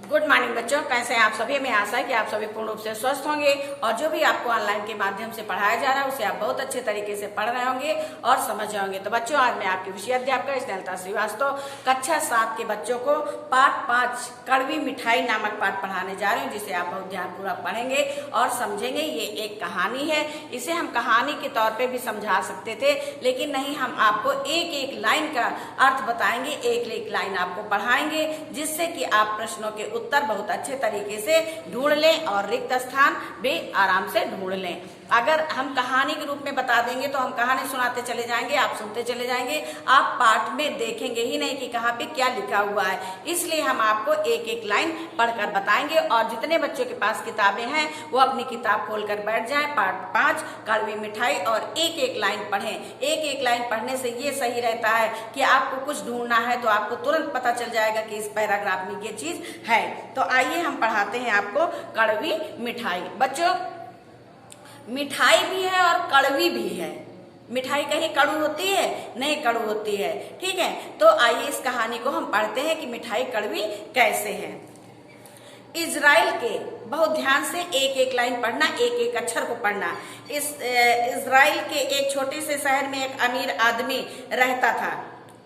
Good morning बच्चों, कैसे हैं आप सभी। मैं आशा है कि आप सभी पूर्ण रूप से स्वस्थ होंगे और जो भी आपको ऑनलाइन के माध्यम से पढ़ाया जा रहा है उसे आप बहुत अच्छे तरीके से पढ़ रहे होंगे और समझ रहे होंगे। तो बच्चों, आज मैं आपकी विषय अध्यापक स्नेहलता श्रीवास्तव कक्षा 7 के बच्चों को पाठ 5 कड़वी मिठाई नामक पाठ पढ़ाने जा रही हूँ, जिसे आप बहुत ध्यानपूर्वक पढ़ेंगे और समझेंगे। ये एक कहानी है, इसे हम कहानी के तौर पर भी समझा सकते थे, लेकिन नहीं, हम आपको एक एक लाइन का अर्थ बताएंगे, एक एक लाइन आपको पढ़ाएंगे, जिससे कि आप प्रश्नों के उत्तर बहुत अच्छे तरीके से ढूंढ लें और रिक्त स्थान भी आराम से ढूंढ लें। अगर हम कहानी के रूप में बता देंगे तो हम कहानी सुनाते चले जाएंगे, आप सुनते चले जाएंगे, आप पाठ में देखेंगे ही नहीं कि कहाँ पे क्या लिखा हुआ है। इसलिए हम आपको एक एक लाइन पढ़कर बताएंगे और जितने बच्चों के पास किताबें हैं वो अपनी किताब खोलकर बैठ जाएं। पाठ 5 कड़वी मिठाई और एक एक लाइन पढ़ें। एक एक लाइन पढ़ने से ये सही रहता है कि आपको कुछ ढूंढना है तो आपको तुरंत पता चल जाएगा कि इस पैराग्राफ में ये चीज है। तो आइए हम पढ़ाते हैं आपको कड़वी मिठाई। बच्चों, मिठाई भी है और कड़वी भी है। मिठाई कहीं कड़ू होती है? नहीं, कड़ू होती है। ठीक है, तो आइए इस कहानी को हम पढ़ते हैं कि मिठाई कड़वी कैसे है। इजराइल के, बहुत ध्यान से एक एक लाइन पढ़ना, एक एक अक्षर को पढ़ना। इजराइल के एक छोटे से शहर में एक अमीर आदमी रहता था।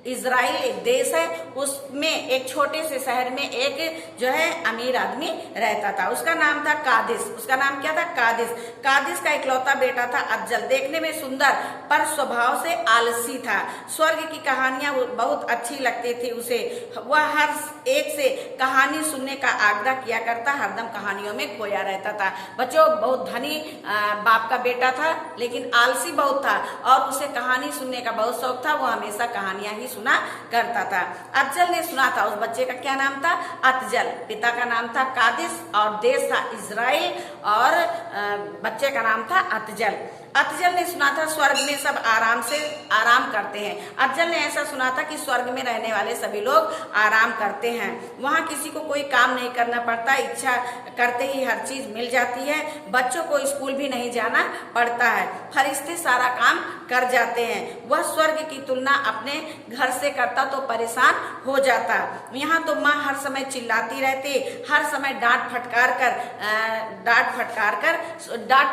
इजराइल एक देश है, उसमें एक छोटे से शहर में एक जो है अमीर आदमी रहता था। उसका नाम था कादिस। उसका नाम क्या था? कादिस। कादिस का इकलौता बेटा था अफजल। देखने में सुंदर पर स्वभाव से आलसी था। स्वर्ग की कहानियां बहुत अच्छी लगती थी उसे। वह हर एक से कहानी सुनने का आग्रह किया करता, हरदम कहानियों में खोया रहता था। बच्चों, बहुत धनी बाप का बेटा था, लेकिन आलसी बहुत था और उसे कहानी सुनने का बहुत शौक था। वो हमेशा कहानियां ही सुना करता था। अफजल ने सुना था। उस बच्चे का क्या नाम था? अफजल। पिता का नाम था कादिस और देश था इजराइल और बच्चे का नाम था अफजल। अफजल ने सुना था स्वर्ग में सब आराम करते हैं। अफजल ने ऐसा सुना था कि स्वर्ग में रहने वाले सभी लोग आराम करते हैं। वहाँ किसी को कोई काम नहीं करना पड़ता, इच्छा करते ही हर चीज मिल जाती है। बच्चों को स्कूल भी नहीं जाना पड़ता है, फरिश्ते सारा काम कर जाते हैं। वह स्वर्ग की तुलना अपने घर से करता तो परेशान हो जाता। यहाँ तो माँ हर समय चिल्लाती रहती, हर समय डांट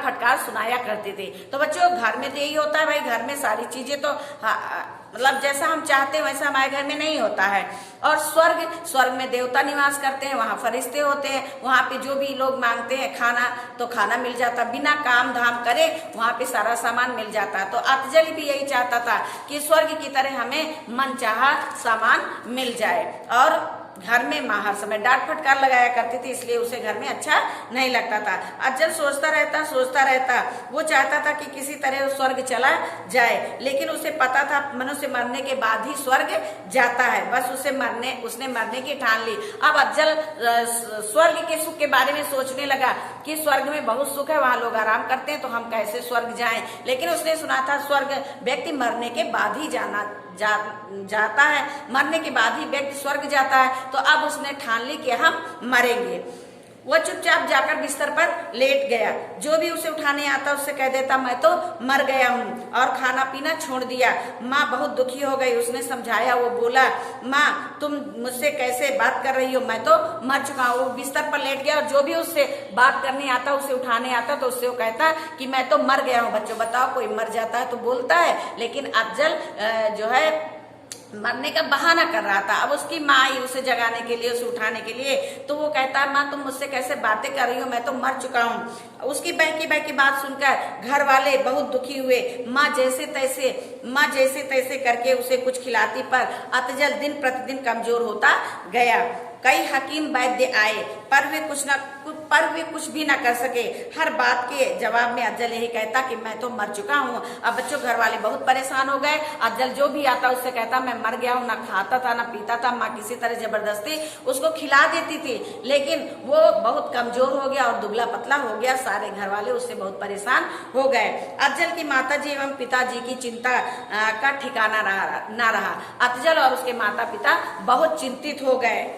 फटकार सुनाया करती थी। तो बच्चों, घर में तो यही होता है भाई, घर में सारी चीजें तो मतलब जैसा हम चाहते हैं वैसा हमारे घर में नहीं होता है। और स्वर्ग में देवता निवास करते हैं, वहाँ फरिश्ते होते हैं, वहाँ पे जो भी लोग मांगते हैं खाना तो खाना मिल जाता, बिना काम धाम करे वहाँ पे सारा सामान मिल जाता। तो अफजल भी यही चाहता था कि स्वर्ग की तरह हमें मनचाहा सामान मिल जाए। और घर में माँ हर समय डांट फटकार लगाया करती थी, इसलिए उसे घर में अच्छा नहीं लगता था। अफजल सोचता रहता, वो चाहता था कि किसी तरह स्वर्ग चला जाए, लेकिन उसे पता था मनुष्य मरने के बाद ही स्वर्ग जाता है। बस उसने मरने की ठान ली। अब अफजल स्वर्ग के सुख के बारे में सोचने लगा कि स्वर्ग में बहुत सुख है, वहाँ लोग आराम करते हैं, तो हम कैसे स्वर्ग जाएं। लेकिन उसने सुना था स्वर्ग व्यक्ति मरने के बाद ही जाता है, मरने के बाद ही व्यक्ति स्वर्ग जाता है। तो अब उसने ठान ली कि हम मरेंगे। वह चुपचाप जाकर बिस्तर पर लेट गया। जो भी उसे उठाने आता उससे कह देता मैं तो मर गया हूँ, और खाना पीना छोड़ दिया। माँ बहुत दुखी हो गई, उसने समझाया। वो बोला, माँ तुम मुझसे कैसे बात कर रही हो, मैं तो मर चुका हूँ। वो बिस्तर पर लेट गया और जो भी उससे बात करने आता, उसे उठाने आता, तो उससे वो कहता कि मैं तो मर गया हूँ। बच्चों बताओ, कोई मर जाता है तो बोलता है, लेकिन अफजल जो है मरने का बहाना कर रहा था। अब उसकी माँ आई उसे जगाने के लिए, उसे उठाने के लिए, तो वो कहता है माँ तुम मुझसे कैसे बातें कर रही हो, मैं तो मर चुका हूँ। उसकी बहकी बात सुनकर घर वाले बहुत दुखी हुए। माँ जैसे तैसे करके उसे कुछ खिलाती, पर अफजल दिन प्रतिदिन कमजोर होता गया। कई हकीम वैद्य आए, पर वे कुछ भी न कर सके। हर बात के जवाब में अफजल यही कहता कि मैं तो मर चुका हूँ। अब बच्चों, घर वाले बहुत परेशान हो गए। अफजल जो भी आता उससे कहता मैं मर गया हूँ, ना खाता था ना पीता था। माँ किसी तरह जबरदस्ती उसको खिला देती थी, लेकिन वो बहुत कमजोर हो गया और दुबला पतला हो गया। सारे घर वाले उससे बहुत परेशान हो गए। अफजल की माताजी एवं पिताजी की चिंता का ठिकाना न रहा। अफजल और उसके माता पिता बहुत चिंतित हो गए।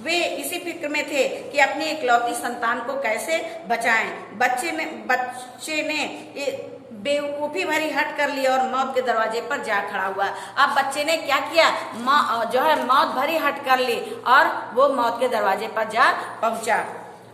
वे इसी फिक्र में थे कि अपनी इकलौती संतान को कैसे बचाएं। बेवकूफी भरी हट कर ली और मौत के दरवाजे पर जा खड़ा हुआ। अब बच्चे ने क्या किया, मौत भरी हट कर ली और वो मौत के दरवाजे पर जा पहुंचा।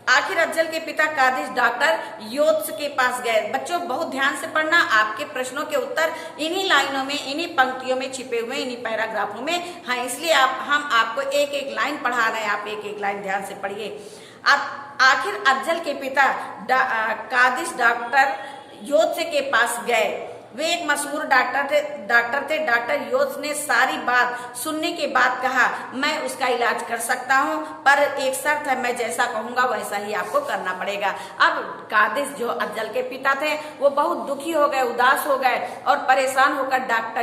आखिर अफजल के पिता कादिश डॉक्टर योत्स के पास गए। बच्चों बहुत ध्यान से पढ़ना, आपके प्रश्नों के उत्तर इन्हीं लाइनों में, इन्हीं पंक्तियों में छिपे हुए, इन्हीं पैराग्राफों में हैं, इसलिए हम आपको एक एक लाइन पढ़ा रहे हैं, आप एक एक लाइन ध्यान से पढ़िए। आखिर अफजल के पिता कादिश डॉक्टर योत्स के पास गए। वे एक मशहूर डॉक्टर थे। डॉक्टर योत्स ने सारी बात सुनने के बाद कहा, मैं उसका इलाज कर सकता हूं, पर एक शर्त है, मैं जैसा कहूंगा वैसा ही आपको करना पड़ेगा। अब कादिश जो अफजल के पिता थे वो बहुत दुखी हो गए, उदास हो गए और परेशान होकर डॉक्टर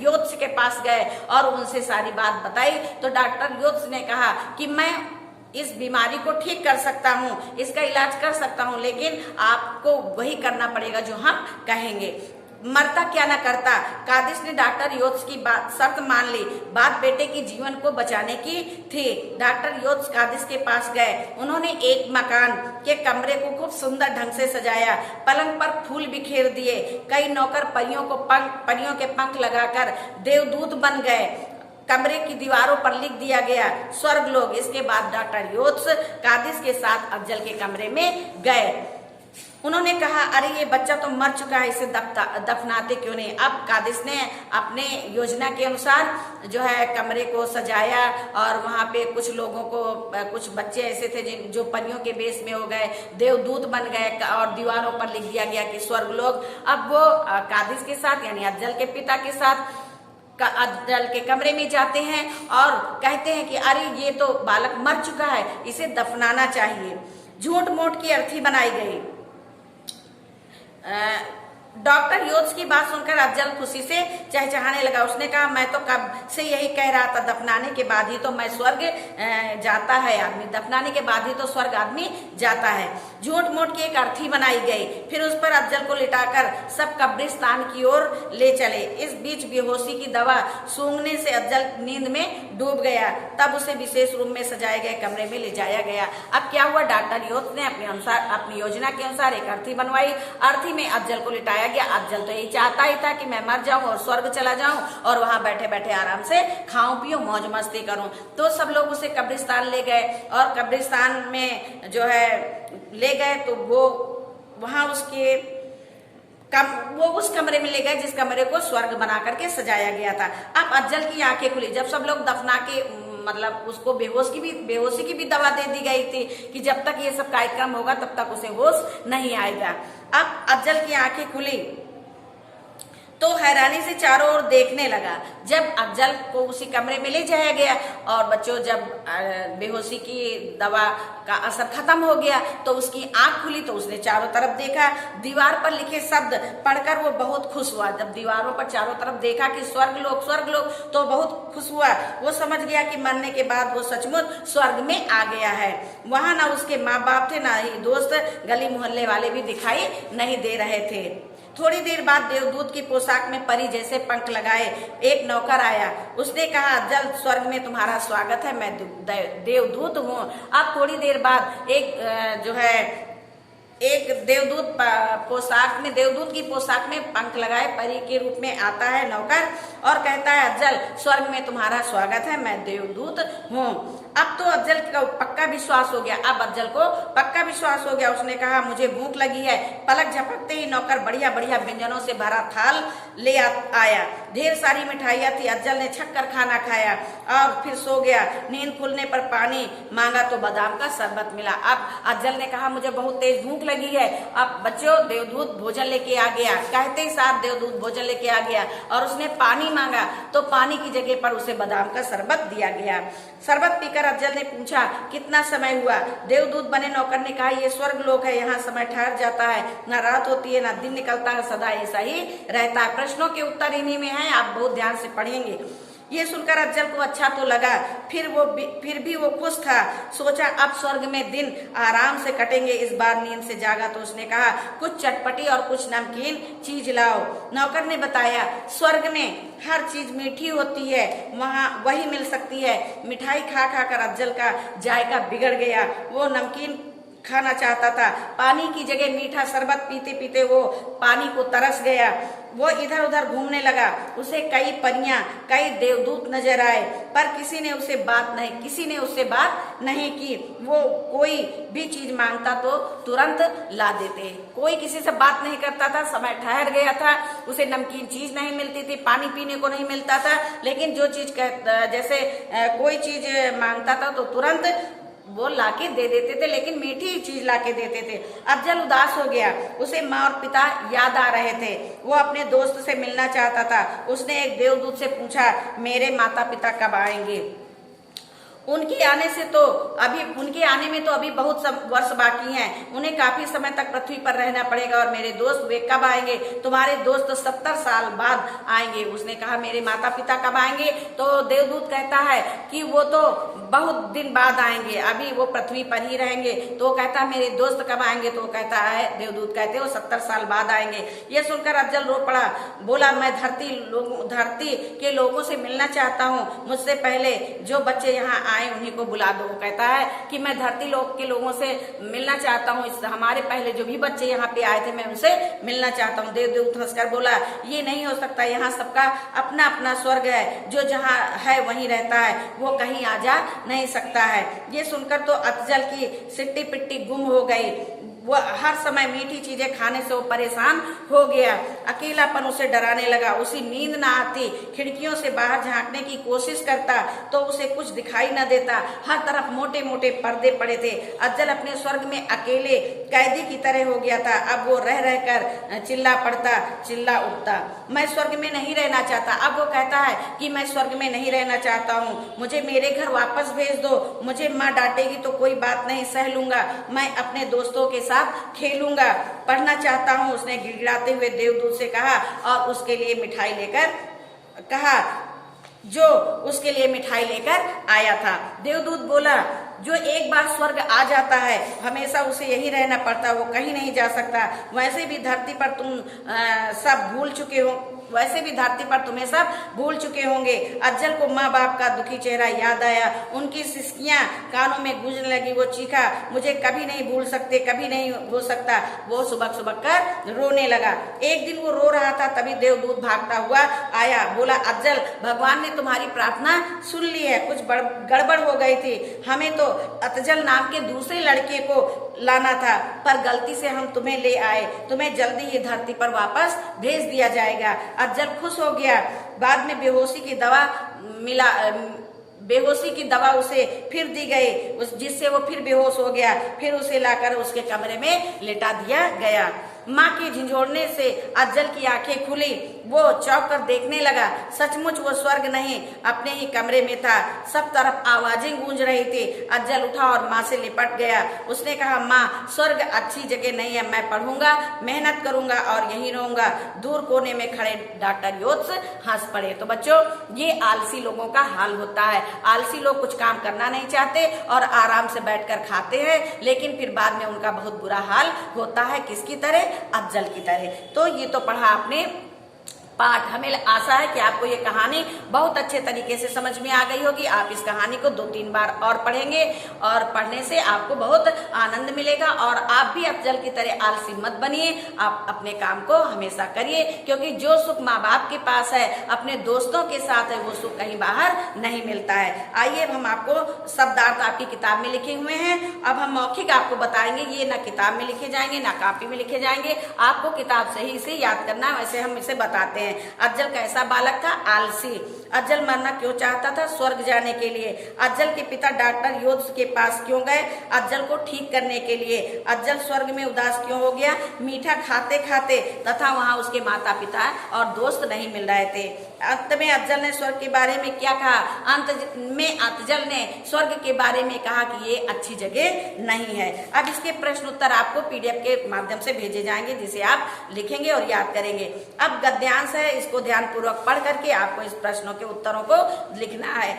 योत्स के पास गए और उनसे सारी बात बताई। तो डॉक्टर योत्स ने कहा कि मैं इस बीमारी को ठीक कर सकता हूँ, इसका इलाज कर सकता हूँ, लेकिन आपको वही करना पड़ेगा जो हम कहेंगे, मरता क्या ना करता। कादिश ने डॉक्टर योत्स की बात शर्त मान ली। बात बेटे की जीवन को बचाने की थी। डॉक्टर योत्स कादिश के पास गए। उन्होंने एक मकान के कमरे को खूब सुंदर ढंग से सजाया, पलंग पर फूल बिखेर दिए, कई नौकर परियों के पंख लगाकर देवदूत बन गए। कमरे की दीवारों पर लिख दिया गया स्वर्ग लोग। इसके बाद डॉक्टर योत्स कादिश के साथ अफजल के कमरे में गए। उन्होंने कहा, अरे ये बच्चा तो मर चुका है, इसे दफनाते क्यों नहीं। अब कादिश ने अपने योजना के अनुसार जो है कमरे को सजाया और वहां पे कुछ लोगों को, कुछ बच्चे ऐसे थे जो परियों के बेस में हो गए, देवदूत बन गए और दीवारों पर लिख दिया गया कि स्वर्ग लोग। अब वो कादिश के साथ यानी अफजल के पिता के साथ अफजल के कमरे में जाते हैं और कहते हैं कि अरे ये तो बालक मर चुका है, इसे दफनाना चाहिए। झूठ मूठ की अर्थी बनाई गई। डॉक्टर योत्स की बात सुनकर अफजल खुशी से चहचहाने लगा। उसने कहा, मैं तो कब से यही कह रहा था, दफनाने के बाद ही तो मैं स्वर्ग जाता है आदमी, दफनाने के बाद ही तो स्वर्ग आदमी जाता है। झूठ मूठ की एक अर्थी बनाई गई। फिर उस पर अफजल को लिटाकर सब कब्रिस्तान की ओर ले चले। इस बीच बेहोशी की दवा सूंघने से अफजल नींद में डूब गया। तब उसे विशेष रूम में सजाए गए कमरे में ले जाया गया। अब क्या हुआ, डॉक्टर योत्स ने अपनी योजना के अनुसार एक अर्थी बनवाई। अर्थी में अफजल को लिटाया गया। अफजल तो यही चाहता ही था कि मैं मर जाऊं और स्वर्ग चला जाऊं और वहां बैठे बैठे आराम से खाऊं पीऊं मौज मस्ती करूं। तो सब लोग उसे कब्रिस्तान ले गए और कब्रिस्तान में जो है ले गए तो वो वहां वो उस कमरे में ले गए जिस कमरे को स्वर्ग बना करके सजाया गया था। अब अफजल की आंखें खुली। जब सब लोग दफना के मतलब उसको बेहोशी की भी दवा दे दी गई थी कि जब तक ये सब कार्यक्रम होगा तब तक उसे होश नहीं आएगा। अब अफजल की आंखें खुली तो हैरानी से चारों ओर देखने लगा। जब अफजल को उसी कमरे में ले जाया गया और बच्चों जब बेहोशी की दवा का असर खत्म हो गया तो उसकी आंख खुली तो उसने चारों तरफ देखा। दीवार पर लिखे शब्द पढ़कर वो बहुत खुश हुआ। जब दीवारों पर चारों तरफ देखा कि स्वर्ग लोग तो बहुत खुश हुआ। वो समझ गया कि मरने के बाद वो सचमुच स्वर्ग में आ गया है। वहां ना उसके माँ बाप थे, ना ही दोस्त, गली मोहल्ले वाले भी दिखाई नहीं दे रहे थे। थोड़ी देर बाद देवदूत की पोशाक में परी जैसे पंख लगाए एक नौकर आया। उसने कहा, अफजल स्वर्ग में तुम्हारा स्वागत है, मैं देवदूत हूँ। अब थोड़ी देर बाद एक देवदूत की पोशाक में पंख लगाए परी के रूप में आता है नौकर और कहता है, अफजल स्वर्ग में तुम्हारा स्वागत है, मैं देवदूत हूँ। अब तो अफजल का पक्का विश्वास हो गया। अब अफजल को पक्का विश्वास हो गया। उसने कहा, मुझे भूख लगी है। पलक झपकते ही नौकर बढ़िया बढ़िया व्यंजनों से भरा थाल ले आया। ढेर सारी मिठाइयाँ थी। अफजल ने छक कर खाना खाया और फिर सो गया। नींद खुलने पर पानी मांगा तो बादाम का शरबत मिला। अब अफजल ने कहा, मुझे बहुत तेज भूख लगी है। अब बच्चों देवदूत भोजन लेके आ गया। कहते ही साथ देवदूत भोजन लेके आ गया और उसने पानी मांगा तो पानी की जगह पर उसे बादाम का शरबत दिया गया। शरबत पीकर अफजल ने पूछा, कितना समय हुआ। देवदूत बने नौकर ने कहा, ये स्वर्ग लोक है, यहाँ समय ठहर जाता है, ना रात होती है ना दिन निकलता है, सदा ऐसा ही रहता है। प्रश्नों के उत्तर इन्हीं में है, आप बहुत ध्यान से पढ़ेंगे। ये सुनकर अफजल को अच्छा तो लगा, फिर भी वो खुश था। सोचा अब स्वर्ग में दिन आराम से कटेंगे। इस बार नींद से जागा तो उसने कहा, कुछ चटपटी और कुछ नमकीन चीज लाओ। नौकर ने बताया, स्वर्ग में हर चीज मीठी होती है, वहाँ वही मिल सकती है। मिठाई खा खा कर अफजल का जायका बिगड़ गया। वो नमकीन खाना चाहता था। पानी की जगह मीठा शरबत पीते पीते वो पानी को तरस गया। वो इधर उधर घूमने लगा। उसे कई परियां, कई देवदूत नजर आए, पर किसी ने उससे बात नहीं की। वो कोई भी चीज मांगता तो तुरंत ला देते। कोई किसी से बात नहीं करता था। समय ठहर गया था, उसे नमकीन चीज नहीं मिलती थी, पानी पीने को नहीं मिलता था। लेकिन जो चीज जैसे कोई चीज मांगता था तो तुरंत वो लाके दे देते थे, लेकिन मीठी चीज लाके देते थे। अफजल उदास हो गया। उसे माँ और पिता याद आ रहे थे। वो अपने दोस्त से मिलना चाहता था। उसने एक देवदूत से पूछा, मेरे माता पिता कब आएंगे? उनके आने में तो अभी बहुत सब वर्ष बाकी हैं। उन्हें काफी समय तक पृथ्वी पर रहना पड़ेगा। और मेरे दोस्त वे कब आएंगे? तुम्हारे दोस्त 70 साल बाद आएंगे। उसने कहा, मेरे माता पिता कब आएंगे? तो देवदूत कहता है कि वो तो बहुत दिन बाद आएंगे, अभी वो पृथ्वी पर ही रहेंगे। तो वो कहता है, मेरे दोस्त कब आएंगे? तो वो कहता है, देवदूत कहते हैं, वो 70 साल बाद आएंगे। ये सुनकर अफजल रो पड़ा। बोला, मैं धरती के लोगों से मिलना चाहता हूँ। मुझसे पहले जो बच्चे यहाँ आए उन्हीं को बुला दो। कहता है कि मैं धरती लोक के लोगों से मिलना चाहता हूँ। हमारे पहले जो भी बच्चे यहाँ पे आए थे मैं उनसे मिलना चाहता हूँ। देवदूत हंसकर बोला, ये नहीं हो सकता। यहाँ सबका अपना अपना स्वर्ग है। जो जहाँ है वहीं रहता है, वो कहीं आ जा नहीं सकता है। ये सुनकर तो अफजल की सिट्टी पिट्टी गुम हो गई। वो हर समय मीठी चीजें खाने से वो परेशान हो गया। अकेलापन उसे डराने लगा। उसे नींद ना आती। खिड़कियों से बाहर झांकने की कोशिश करता तो उसे कुछ दिखाई न देता। हर तरफ मोटे मोटे पर्दे पड़े थे। अफजल अपने स्वर्ग में अकेले कैदी की तरह हो गया था। अब वो रह रहकर चिल्ला पड़ता, चिल्ला उठता, मैं स्वर्ग में नहीं रहना चाहता। अब वो कहता है कि मैं स्वर्ग में नहीं रहना चाहता हूँ, मुझे मेरे घर वापस भेज दो। मुझे माँ डांटेगी तो कोई बात नहीं, सह लूंगा। मैं अपने दोस्तों के साथ खेलूंगा, पढ़ना चाहता हूँ। उसने गिड़गिड़ाते हुए देवदूत से कहा और उसके लिए मिठाई लेकर आया था। देवदूत बोला, जो एक बार स्वर्ग आ जाता है हमेशा उसे यही रहना पड़ता, वो कहीं नहीं जा सकता। वैसे भी धरती पर तुम्हें सब भूल चुके होंगे। अफजल को माँ बाप का दुखी चेहरा याद आया। उनकी सिसकियां कानों में गूंजने लगी। वो चीखा, मुझे कभी नहीं भूल सकते, कभी नहीं हो सकता। वो सुबह कर रोने लगा। एक दिन वो रो रहा था, तभी देवदूत भागता हुआ आया। बोला, अफजल, भगवान ने तुम्हारी प्रार्थना सुन ली है। कुछ गड़बड़ हो गई थी। हमें तो अफजल नाम के दूसरे लड़के को लाना था, पर गलती से हम तुम्हें ले आए। तुम्हें जल्दी ही धरती पर वापस भेज दिया जाएगा। अफजल खुश हो गया। बाद में बेहोशी की दवा उसे फिर दी गई, जिससे वो फिर बेहोश हो गया। फिर उसे लाकर उसके कमरे में लेटा दिया गया। माँ के झिझोड़ने से अफजल की आंखें खुली। वो चौंक कर देखने लगा। सचमुच वो स्वर्ग नहीं, अपने ही कमरे में था। सब तरफ आवाजें गूंज रही थी। अफजल उठा और माँ से लिपट गया। उसने कहा, माँ, स्वर्ग अच्छी जगह नहीं है। मैं पढ़ूंगा, मेहनत करूंगा और यहीं रहूंगा। दूर कोने में खड़े डॉक्टर योत्स हंस पड़े। तो बच्चों, ये आलसी लोगों का हाल होता है। आलसी लोग कुछ काम करना नहीं चाहते और आराम से बैठकर खाते हैं, लेकिन फिर बाद में उनका बहुत बुरा हाल होता है। किसकी तरह? अफजल की तरह। तो ये तो पढ़ा आपने पाठ। हमें आशा है कि आपको ये कहानी बहुत अच्छे तरीके से समझ में आ गई होगी। आप इस कहानी को 2-3 बार और पढ़ेंगे और पढ़ने से आपको बहुत आनंद मिलेगा। और आप भी अफजल की तरह आलसी मत बनिए। आप अपने काम को हमेशा करिए, क्योंकि जो सुख माँ बाप के पास है, अपने दोस्तों के साथ है, वो सुख कहीं बाहर नहीं मिलता है। आइए, अब हम आपको शब्दार्थ आपकी किताब में लिखे हुए हैं। अब हम मौखिक आपको बताएंगे। ये ना किताब में लिखे जाएंगे ना कॉपी में लिखे जाएंगे। आपको किताब से ही इसे याद करना है। वैसे हम इसे बताते हैं। अफजल कैसा बालक था? आलसी। अफजल मरना क्यों चाहता था? स्वर्ग जाने के लिए। अफजल के पिता डॉक्टर योत्स के पास क्यों गए? अफजल को ठीक करने के लिए। अफजल स्वर्ग में उदास क्यों हो गया? मीठा खाते खाते, तथा वहां उसके माता पिता और दोस्त नहीं मिल रहे थे। अंत में अफजल ने स्वर्ग के बारे में क्या कहा? अंत में अफजल ने स्वर्ग के बारे में कहा कि ये अच्छी जगह नहीं है। अब इसके प्रश्न उत्तर आपको PDF के माध्यम से भेजे जाएंगे, जिसे आप लिखेंगे और याद करेंगे। अब गद्यांश है, इसको ध्यान पूर्वक पढ़ करके आपको इस प्रश्नों के उत्तरों को लिखना है।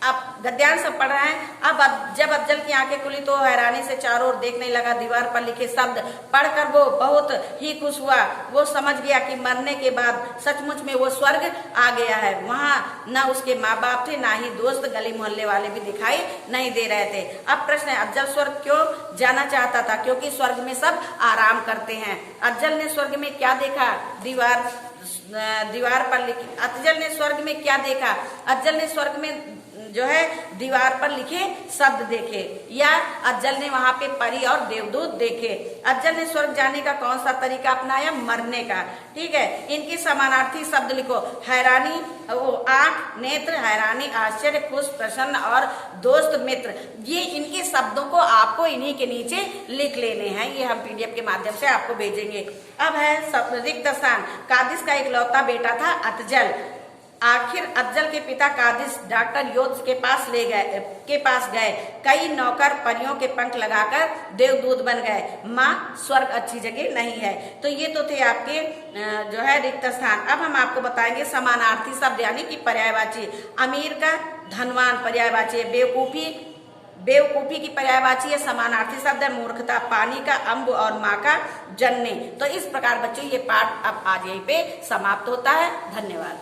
आप गद्यांश सब पढ़ रहे हैं। अब जब अफजल की आंखें खुली तो हैरानी से चारों ओर देखने लगा। दीवार पर लिखे शब्द पढ़कर वो बहुत ही खुश हुआ। वो समझ गया कि मरने के बाद सचमुच में वो स्वर्ग आ गया है। वहां न उसके माँ बाप थे, ना ही दोस्त, गली मोहल्ले वाले भी दिखाई नहीं दे रहे थे। अब प्रश्न है, अफजल स्वर्ग क्यों जाना चाहता था? क्योंकि स्वर्ग में सब आराम करते हैं। अफजल ने स्वर्ग में क्या देखा? दीवार पर लिखे। अफजल ने स्वर्ग में क्या देखा? अफजल ने स्वर्ग में जो है दीवार पर लिखे शब्द देखे, या अफजल ने वहां पे परी और देवदूत देखे। अफजल ने स्वर्ग जाने का कौन सा तरीका अपनाया? मरने का। ठीक है, इनकी समानार्थी शब्द लिखो। हैरानी, वो आंख, नेत्र, हैरानी, आश्चर्य, खुश, प्रसन्न और दोस्त, मित्र। ये इनके शब्दों को आपको इन्हीं के नीचे लिख लेने हैं। ये हम पीडीएफ के माध्यम से आपको भेजेंगे। अब है रिक्त स्थान। कादिश का इकलौता बेटा था अफजल। आखिर अफजल के पिता कादिश डॉक्टर योद्स के पास गए। कई नौकर परियों के पंख लगाकर देवदूत बन गए। माँ, स्वर्ग अच्छी जगह नहीं है। तो ये तो थे आपके जो है रिक्त स्थान। अब हम आपको बताएंगे समानार्थी शब्द यानी कि पर्यायवाची। अमीर का धनवान पर्यायवाची है। बेवकूफी की पर्यायवाची है, समानार्थी शब्द है। मूर्खता, पानी का अम्ब और माँ का जननी। तो इस प्रकार बच्चों ये पाठ अब आज यहीं पे समाप्त होता है। धन्यवाद।